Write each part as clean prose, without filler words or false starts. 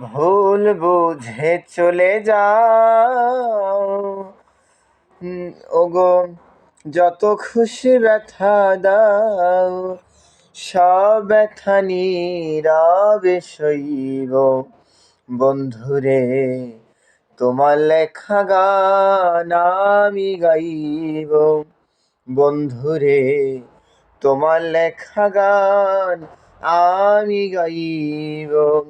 ভুল বুঝে চলে যাও ওগো, যত খুশি ব্যথা দাও, সব ব্যথা নীরবে সইব। বন্ধুরে, তোমার লেখা গান আমি গাইব। বন্ধুরে, তোমার লেখা গান আমি গাইব।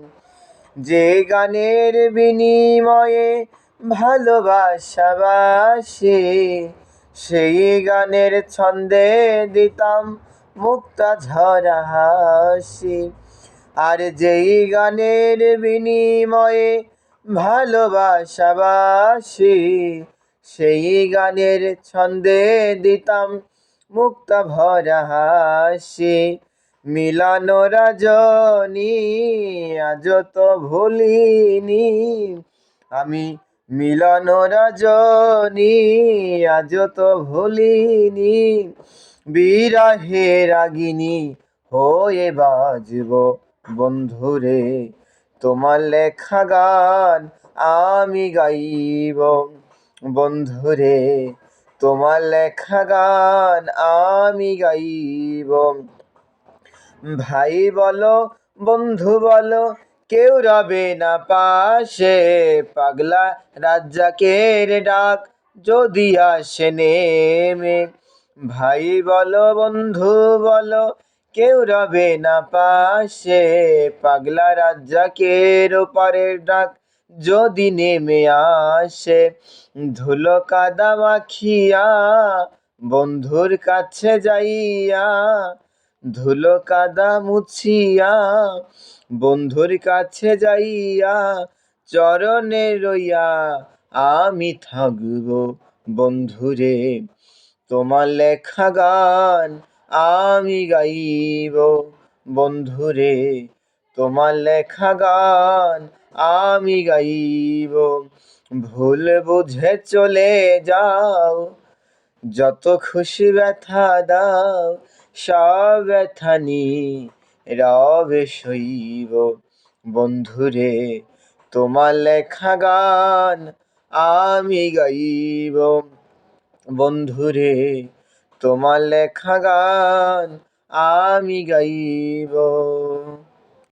যে গানের বিনিময়ে ভালোবাসাবাসি, সেই গানের ছন্দে দিতাম মুক্তা ঝরা হাসি। আর যেই গানের বিনিময়ে ভালোবাসাবাসি, সেই গানের ছন্দে দিতাম মুক্তা ভরা হাসি। মিলন রজনী আজ তো ভুলিনি আমি, মিলন রজনী আজ তো ভুলিনি। বিরহে রাগিনী হয়ে বাজব। বন্ধুরে, তোমার লেখা গান আমি গাইব। বন্ধুরে, তোমার লেখা গান আমি গাইব। ভাই বলো, বন্ধু বলো, কেউ রবে না পাশে। পাগলা রাজ্জাকের ডাক যদি আসে নেমে। ভাই বলো, বন্ধু বলো, কেউ রবে না পাশে। পাগলা রাজ্জাকের ওপারের ডাক যদি নেমে আসে। ধুলো কাদা মাখিয়া বন্ধুর কাছে যাইয়া, ধুলো কাদা মুছিয়া বন্ধুর কাছে যাইয়া, চরণে রইয়া আমি থাকব। বন্ধুরে, তোমার লেখা গান আমি গাইব। বন্ধুরে, তোমার লেখা গান আমি গাইব। ভুল বুঝে চলে যাও, যত খুশি ব্যথা দাও, সব ব্যথা নীরবে সইব। বন্ধুরে, তোমার লেখা গান আমি গাইব। বন্ধুরে, তোমার লেখা গান আমি গাইব।